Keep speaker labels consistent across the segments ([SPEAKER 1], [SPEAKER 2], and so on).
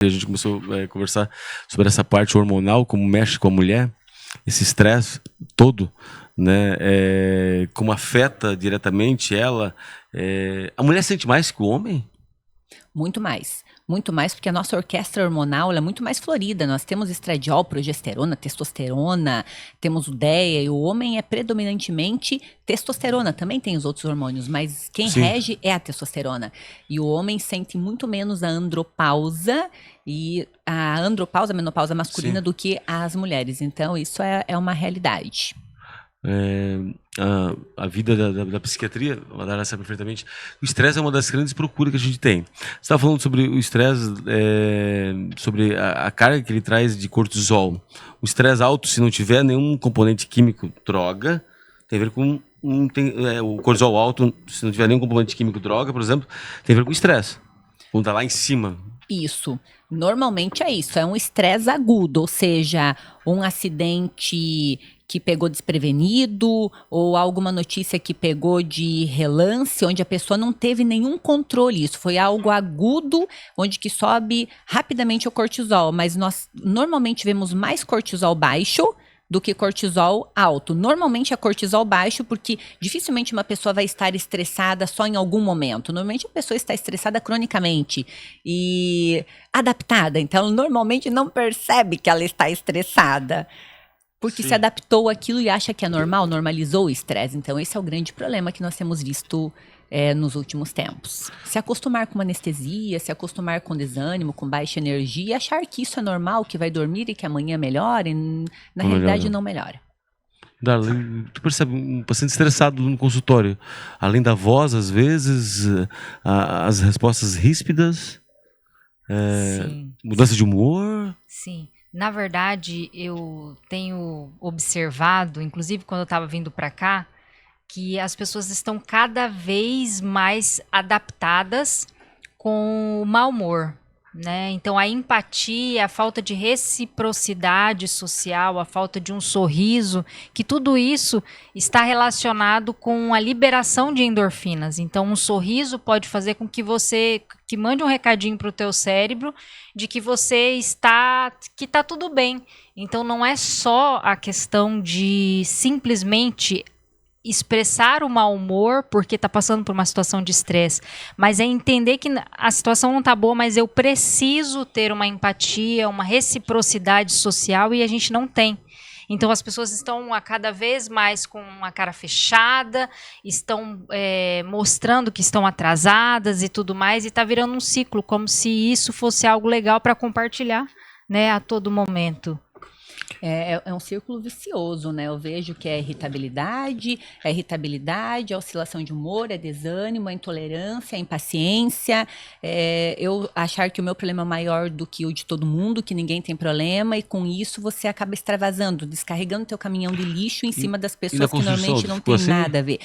[SPEAKER 1] A gente começou a conversar sobre essa parte hormonal, como mexe com a mulher, esse estresse todo, né? Como afeta diretamente ela. A mulher sente mais que o homem?
[SPEAKER 2] Muito mais. Muito mais, porque a nossa orquestra hormonal ela é muito mais florida. Nós temos estradiol, progesterona, testosterona, temos o DEA, e o homem é predominantemente testosterona. Também tem os outros hormônios, mas quem
[SPEAKER 1] Sim.
[SPEAKER 2] rege é a testosterona. E o homem sente muito menos a andropausa e a menopausa masculina
[SPEAKER 1] Sim.
[SPEAKER 2] do que as mulheres. Então, isso é uma realidade.
[SPEAKER 1] A vida da psiquiatria, a Madara sabe perfeitamente, o estresse é uma das grandes procuras que a gente tem. Você estava falando sobre o estresse, sobre a carga que ele traz de cortisol. O estresse alto, se não tiver nenhum componente químico droga, tem a ver com o cortisol alto, se não tiver nenhum componente químico droga, por exemplo, tem a ver com estresse. Quando está lá em cima.
[SPEAKER 2] Isso. Normalmente é isso. É um estresse agudo, ou seja, um acidente que pegou desprevenido ou alguma notícia que pegou de relance, onde a pessoa não teve nenhum controle. Isso foi algo agudo, onde que sobe rapidamente o cortisol. Mas nós normalmente vemos mais cortisol baixo do que cortisol alto. Normalmente é cortisol baixo, porque dificilmente uma pessoa vai estar estressada só em algum momento. Normalmente a pessoa está estressada cronicamente e adaptada. Então, normalmente não percebe que ela está estressada. Porque se adaptou àquilo e acha que é normal, normalizou o estresse. Então, esse é o grande problema que nós temos visto nos últimos tempos. Se acostumar com uma anestesia, se acostumar com desânimo, com baixa energia, achar que isso é normal, que vai dormir e que amanhã melhora, na realidade não melhora.
[SPEAKER 1] Darlene, tu percebe um paciente estressado no consultório, além da voz, às vezes, as respostas ríspidas, mudança de humor?
[SPEAKER 3] Sim. Na verdade, eu tenho observado, inclusive quando eu estava vindo para cá, que as pessoas estão cada vez mais adaptadas com o mau humor, né? Então, a empatia, a falta de reciprocidade social, a falta de um sorriso, que tudo isso está relacionado com a liberação de endorfinas. Então, um sorriso pode fazer com que você que mande um recadinho para o teu cérebro de que você está tudo bem. Então, não é só a questão de simplesmente expressar o mau humor porque está passando por uma situação de estresse, mas é entender que a situação não está boa, mas eu preciso ter uma empatia, uma reciprocidade social e a gente não tem. Então as pessoas estão a cada vez mais com a cara fechada, estão mostrando que estão atrasadas e tudo mais, e está virando um ciclo, como se isso fosse algo legal para compartilhar, né, a todo momento.
[SPEAKER 2] É um círculo vicioso, né? Eu vejo que é irritabilidade, a oscilação de humor, é desânimo, a intolerância, a impaciência, eu achar que o meu problema é maior do que o de todo mundo, que ninguém tem problema, e com isso você acaba extravasando, descarregando teu caminhão de lixo em cima das pessoas que normalmente não tem nada a ver.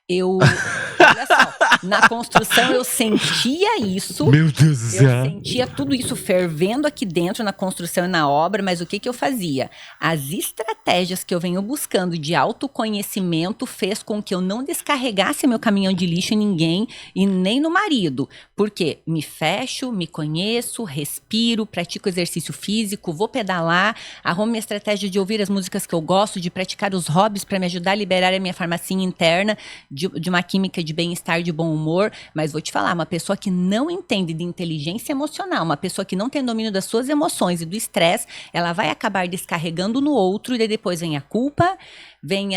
[SPEAKER 2] Olha só, na construção eu sentia isso.
[SPEAKER 1] Meu Deus do céu.
[SPEAKER 2] Eu sentia tudo isso fervendo aqui dentro na construção e na obra, mas o que eu fazia? As estratégias que eu venho buscando de autoconhecimento fez com que eu não descarregasse meu caminhão de lixo em ninguém e nem no marido. Porque me fecho, me conheço, respiro, pratico exercício físico, vou pedalar, arrumo minha estratégia de ouvir as músicas que eu gosto, de praticar os hobbies para me ajudar a liberar a minha farmacinha interna, de uma química de bem-estar, de bom humor. Mas vou te falar, uma pessoa que não entende de inteligência emocional, uma pessoa que não tem domínio das suas emoções e do estresse, ela vai acabar descarregando no outro, e daí depois vem a culpa, vem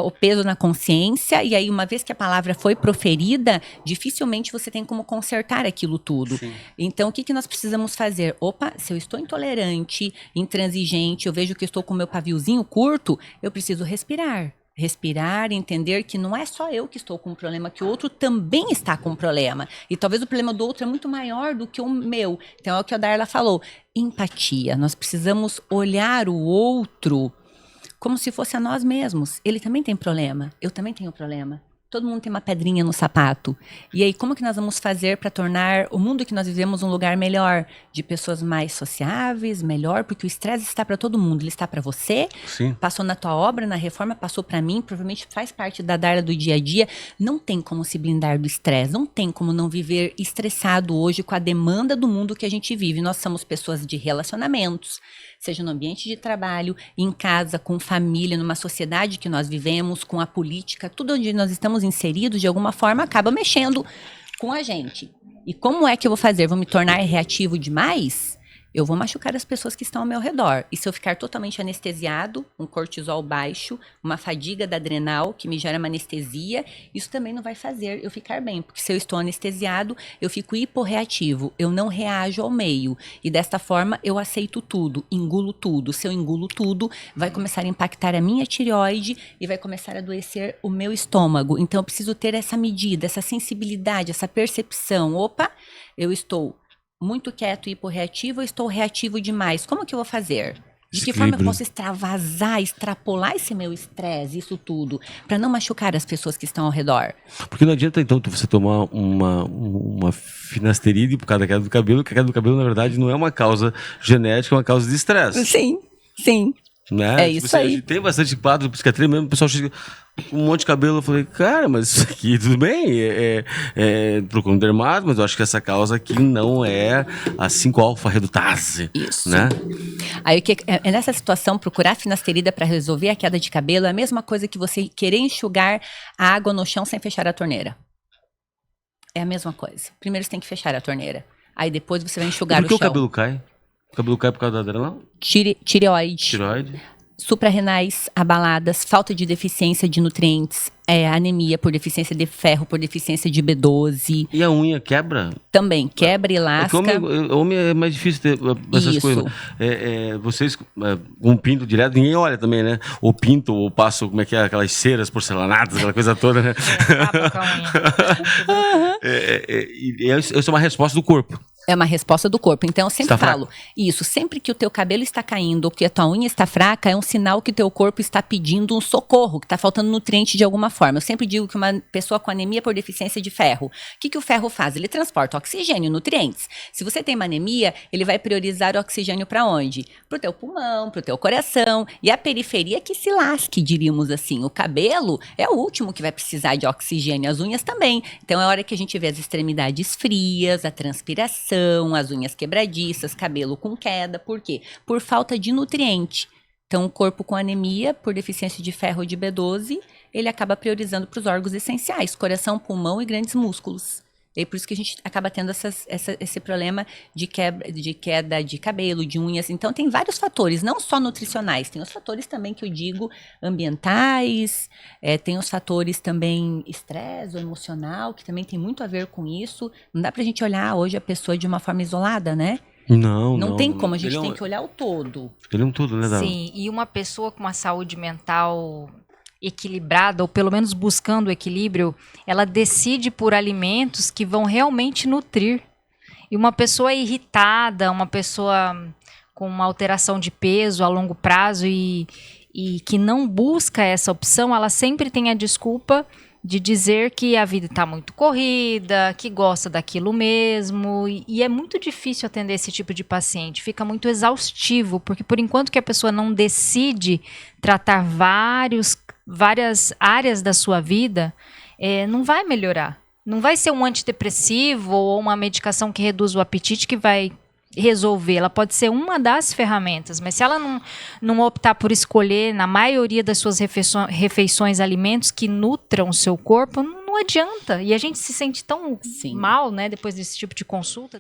[SPEAKER 2] o peso na consciência, e aí uma vez que a palavra foi proferida, dificilmente você tem como consertar aquilo tudo. Sim. Então o que nós precisamos fazer? Opa, se eu estou intolerante, intransigente, eu vejo que eu estou com o meu paviozinho curto, eu preciso respirar, entender que não é só eu que estou com um problema, que o outro também está com um problema. E talvez o problema do outro é muito maior do que o meu. Então é o que a Darla falou, empatia. Nós precisamos olhar o outro como se fosse a nós mesmos. Ele também tem problema, eu também tenho problema. Todo mundo tem uma pedrinha no sapato. E aí, como que nós vamos fazer para tornar o mundo que nós vivemos um lugar melhor? De pessoas mais sociáveis, melhor, porque o estresse está para todo mundo. Ele está para você,
[SPEAKER 1] Sim.
[SPEAKER 2] passou na tua obra, na reforma, passou para mim, provavelmente faz parte da Darla do dia a dia. Não tem como se blindar do estresse, não tem como não viver estressado hoje com a demanda do mundo que a gente vive. Nós somos pessoas de relacionamentos, seja no ambiente de trabalho, em casa, com família, numa sociedade que nós vivemos, com a política, tudo onde nós estamos inseridos, de alguma forma, acaba mexendo com a gente. E como é que eu vou fazer? Vou me tornar reativo demais? Eu vou machucar as pessoas que estão ao meu redor. E se eu ficar totalmente anestesiado, um cortisol baixo, uma fadiga da adrenal que me gera uma anestesia, isso também não vai fazer eu ficar bem. Porque se eu estou anestesiado, eu fico hiporreativo, eu não reajo ao meio. E desta forma, eu aceito tudo, engulo tudo. Se eu engulo tudo, vai começar a impactar a minha tireoide e vai começar a adoecer o meu estômago. Então, eu preciso ter essa medida, essa sensibilidade, essa percepção. Opa, eu estou muito quieto e hiporreativo, ou estou reativo demais? Como que eu vou fazer? De que forma eu posso extravasar, extrapolar esse meu estresse, isso tudo, para não machucar as pessoas que estão ao redor?
[SPEAKER 1] Porque não adianta, então, você tomar uma finasteride por causa da queda do cabelo, que a queda do cabelo, na verdade, não é uma causa genética, é uma causa de estresse.
[SPEAKER 2] Sim, sim.
[SPEAKER 1] Né?
[SPEAKER 2] É isso aí.
[SPEAKER 1] A gente tem bastante quadro de psiquiatria mesmo, o pessoal chega com um monte de cabelo, eu falei, cara, mas isso aqui tudo bem, procura um dermato, mas eu acho que essa causa aqui não é a 5-alfa-redutase.
[SPEAKER 2] Isso.
[SPEAKER 1] Né?
[SPEAKER 2] Aí, nessa situação, procurar finasterida para resolver a queda de cabelo é a mesma coisa que você querer enxugar a água no chão sem fechar a torneira. É a mesma coisa. Primeiro você tem que fechar a torneira. Aí depois você vai enxugar o chão.
[SPEAKER 1] Por que o cabelo cai? O cabelo cai por causa da adrenal?
[SPEAKER 2] Tireoide. Suprarrenais abaladas, falta de deficiência de nutrientes, anemia por deficiência de ferro, por deficiência de B12.
[SPEAKER 1] E a unha quebra?
[SPEAKER 2] Também, quebra e lasca.
[SPEAKER 1] Homem é mais difícil ter essas coisas. Vocês, um pinto direto, ninguém olha também, né? Ou pinto, ou passo, como é que é, aquelas ceras porcelanadas, aquela coisa toda, né?
[SPEAKER 3] Acaba com a unha.
[SPEAKER 1] Isso é uma resposta do corpo.
[SPEAKER 2] É uma resposta do corpo. Então, eu sempre
[SPEAKER 1] Está
[SPEAKER 2] falo, isso, sempre que o teu cabelo está caindo ou que a tua unha está fraca, é um sinal que o teu corpo está pedindo um socorro, que está faltando nutriente de alguma forma. Eu sempre digo que uma pessoa com anemia por deficiência de ferro, o que o ferro faz? Ele transporta oxigênio, nutrientes. Se você tem uma anemia, ele vai priorizar o oxigênio para onde? Para o teu pulmão, para o teu coração. E a periferia que se lasque, diríamos assim. O cabelo é o último que vai precisar de oxigênio, as unhas também. Então, é a hora que a gente vê as extremidades frias, a transpiração, as unhas quebradiças, cabelo com queda. Por quê? Por falta de nutriente. Então, o corpo com anemia, por deficiência de ferro ou de B12, ele acaba priorizando para os órgãos essenciais, coração, pulmão e grandes músculos. E é por isso que a gente acaba tendo esse problema de queda de cabelo, de unhas. Então, tem vários fatores, não só nutricionais. Tem os fatores também que eu digo ambientais, tem os fatores também estresse ou emocional, que também tem muito a ver com isso. Não dá pra gente olhar hoje a pessoa de uma forma isolada, né? Não tem como, a gente tem que olhar o todo.
[SPEAKER 1] Ele é um todo, né, Dara?
[SPEAKER 3] Sim, e uma pessoa com uma saúde mental equilibrada, ou pelo menos buscando o equilíbrio, ela decide por alimentos que vão realmente nutrir. E uma pessoa irritada, uma pessoa com uma alteração de peso a longo prazo e que não busca essa opção, ela sempre tem a desculpa de dizer que a vida está muito corrida, que gosta daquilo mesmo, e é muito difícil atender esse tipo de paciente, fica muito exaustivo, porque por enquanto que a pessoa não decide tratar várias áreas da sua vida, não vai melhorar. Não vai ser um antidepressivo ou uma medicação que reduz o apetite que vai resolver. Ela pode ser uma das ferramentas, mas se ela não optar por escolher, na maioria das suas refeições, alimentos que nutram o seu corpo, não adianta. E a gente se sente tão mal, né, depois desse tipo de consulta.